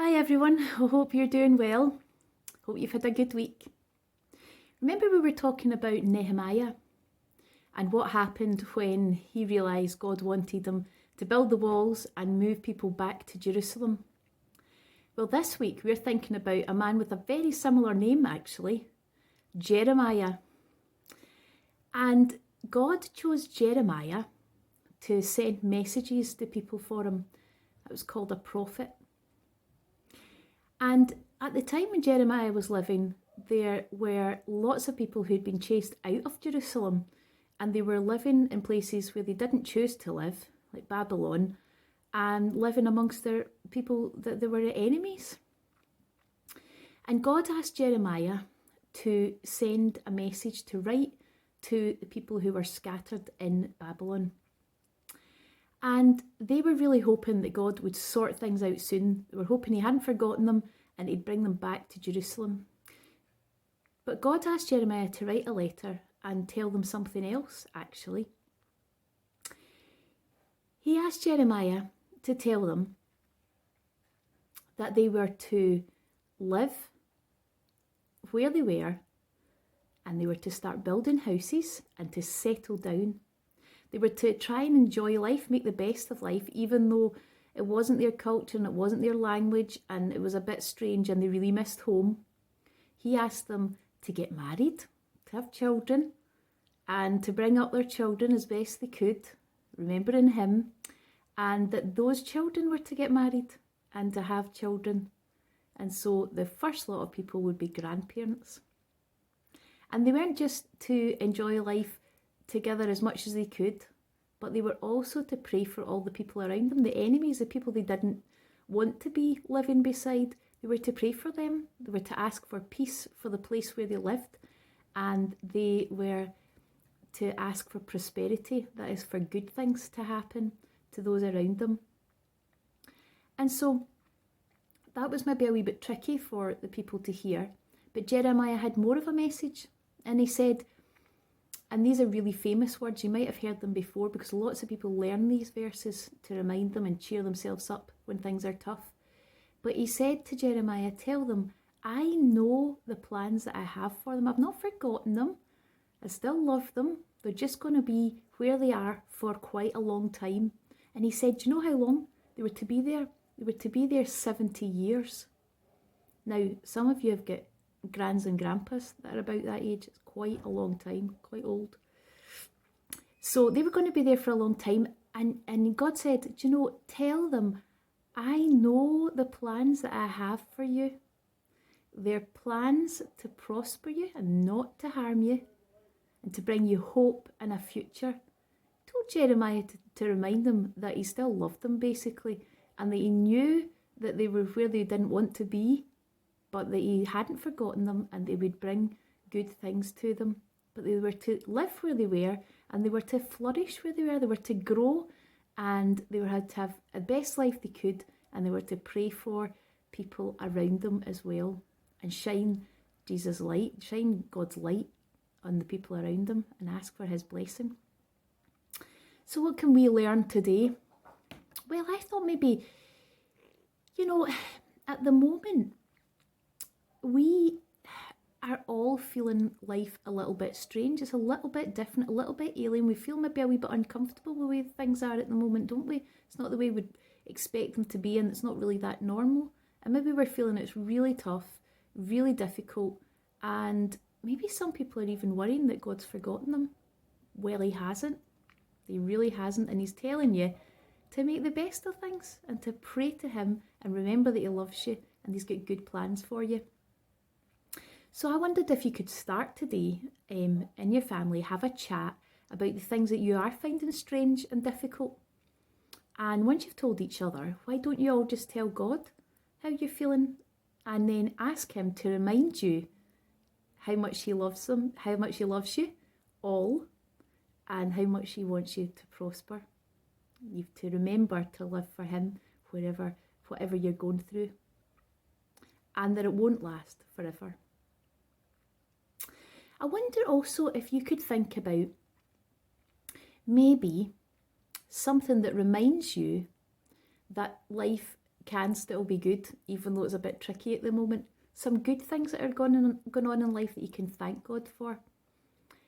Hi everyone, I hope you're doing well. Hope you've had a good week. Remember we were talking about Nehemiah and what happened when he realised God wanted him to build the walls and move people back to Jerusalem. Well, this week we're thinking about a man with a very similar name actually, Jeremiah. And God chose Jeremiah to send messages to people for him. It was called a prophet. And at the time when Jeremiah was living, there were lots of people who'd been chased out of Jerusalem, and they were living in places where they didn't choose to live, like Babylon, and living amongst their people that they were enemies. And God asked Jeremiah to send a message to write to the people who were scattered in Babylon. And they were really hoping that God would sort things out soon. They were hoping he hadn't forgotten them and he'd bring them back to Jerusalem. But God asked Jeremiah to write a letter and tell them something else, actually. He asked Jeremiah to tell them that they were to live where they were, and they were to start building houses and to settle down. They were to try and enjoy life, make the best of life, even though it wasn't their culture and it wasn't their language and it was a bit strange and they really missed home. He asked them to get married, to have children, and to bring up their children as best they could, remembering him, and that those children were to get married and to have children. And so the first lot of people would be grandparents. And they weren't just to enjoy life together as much as they could, but they were also to pray for all the people around them, the enemies, the people they didn't want to be living beside. They were to pray for them. They were to ask for peace for the place where they lived, and they were to ask for prosperity, that is, for good things to happen to those around them. And so that was maybe a wee bit tricky for the people to hear, but Jeremiah had more of a message, and he said, and these are really famous words, you might have heard them before because lots of people learn these verses to remind them and cheer themselves up when things are tough. But he said to Jeremiah, tell them, I know the plans that I have for them. I've not forgotten them. I still love them. They're just going to be where they are for quite a long time. And he said, do you know how long they were to be there? They were to be there 70 years. Now, some of you have got grands and grandpas that are about that age. It's quite a long time, quite old. So they were going to be there for a long time, and God said, do you know, tell them, I know the plans that I have for you. They're plans to prosper you and not to harm you, and to bring you hope and a future. He told Jeremiah to remind them that he still loved them, basically, and that he knew that they were where they didn't want to be, but that he hadn't forgotten them and they would bring good things to them. But they were to live where they were, and they were to flourish where they were. They were to grow, and they had to have the best life they could, and they were to pray for people around them as well, and shine Jesus' light, shine God's light on the people around them, and ask for his blessing. So what can we learn today? Well, I thought maybe, at the moment, we are all feeling life a little bit strange. It's a little bit different, a little bit alien. We feel maybe a wee bit uncomfortable with the way things are at the moment, don't we? It's not the way we'd expect them to be, and it's not really that normal. And maybe we're feeling it's really tough, really difficult, and maybe some people are even worrying that God's forgotten them. Well, he hasn't. He really hasn't, and he's telling you to make the best of things and to pray to him and remember that he loves you and he's got good plans for you. So I wondered if you could start today in your family, have a chat about the things that you are finding strange and difficult. And once you've told each other, why don't you all just tell God how you're feeling, and then ask him to remind you how much he loves them, how much he loves you all, and how much he wants you to prosper. You've to remember to live for him whatever you're going through, and that it won't last forever. I wonder also if you could think about maybe something that reminds you that life can still be good, even though it's a bit tricky at the moment. Some good things that are going on in life that you can thank God for.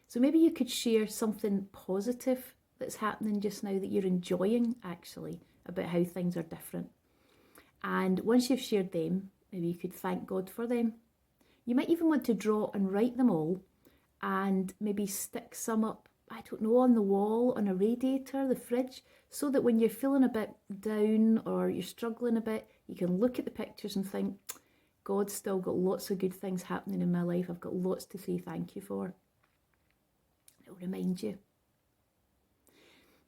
So maybe you could share something positive that's happening just now that you're enjoying, actually, about how things are different. And once you've shared them, maybe you could thank God for them. You might even want to draw and write them all and maybe stick some up, I don't know, on the wall, on a radiator, the fridge, so that when you're feeling a bit down or you're struggling a bit, you can look at the pictures and think, God's still got lots of good things happening in my life. I've got lots to say thank you for. It'll remind you.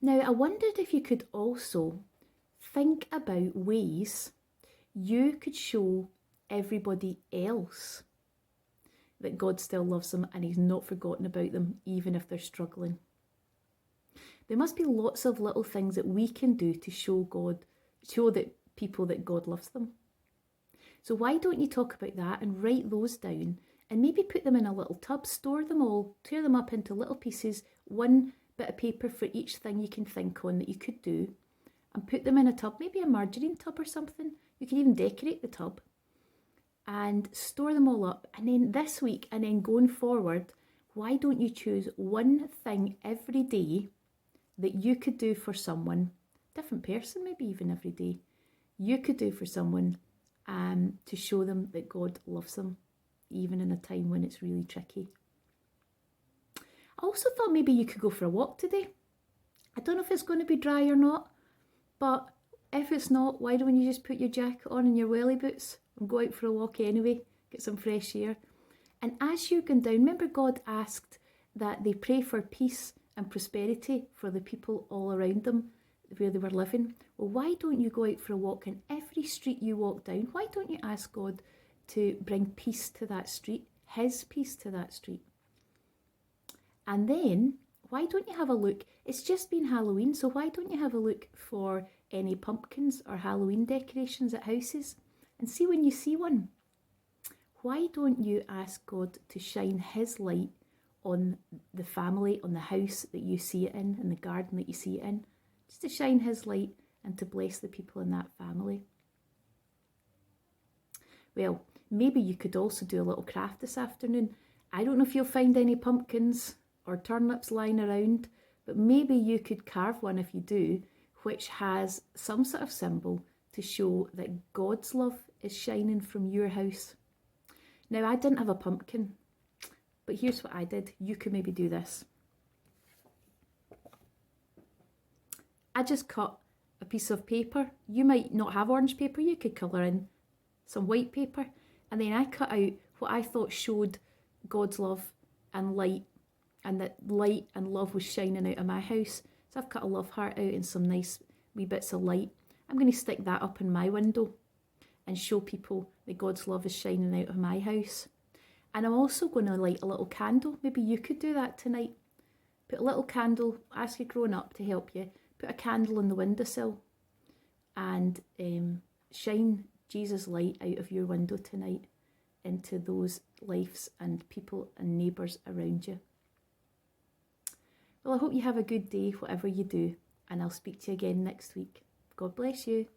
Now, I wondered if you could also think about ways you could show everybody else that God still loves them and he's not forgotten about them, even if they're struggling. There must be lots of little things that we can do to show that people that God loves them. So why don't you talk about that and write those down and maybe put them in a little tub, store them all, tear them up into little pieces, one bit of paper for each thing you can think on that you could do, and put them in a tub, maybe a margarine tub or something. You can even decorate the tub and store them all up. And then this week and then going forward, why don't you choose one thing every day that you could do for someone, different person maybe even every day, you could do for someone to show them that God loves them, even in a time when it's really tricky. I also thought maybe you could go for a walk today. I don't know if it's going to be dry or not, but if it's not, why don't you just put your jacket on and your welly boots and go out for a walk anyway, get some fresh air. And as you're going down, remember God asked that they pray for peace and prosperity for the people all around them where they were living. Well, why don't you go out for a walk in every street you walk down? Why don't you ask God to bring peace to that street, his peace to that street? And then, why don't you have a look? It's just been Halloween, so why don't you have a look for any pumpkins or Halloween decorations at houses and see when you see one? Why don't you ask God to shine his light on the family, on the house that you see it in, and the garden that you see it in? Just to shine his light and to bless the people in that family. Well, maybe you could also do a little craft this afternoon. I don't know if you'll find any pumpkins or turnips lying around, but maybe you could carve one if you do, which has some sort of symbol to show that God's love is shining from your house. Now, I didn't have a pumpkin, but here's what I did. You could maybe do this. I just cut a piece of paper. You might not have orange paper. You could colour in some white paper. And then I cut out what I thought showed God's love and light, and that light and love was shining out of my house. So I've cut a love heart out and some nice wee bits of light. I'm going to stick that up in my window and show people that God's love is shining out of my house. And I'm also going to light a little candle. Maybe you could do that tonight. Put a little candle, ask your grown up to help you. Put a candle on the windowsill and shine Jesus' light out of your window tonight into those lives and people and neighbours around you. Well, I hope you have a good day, whatever you do, and I'll speak to you again next week. God bless you.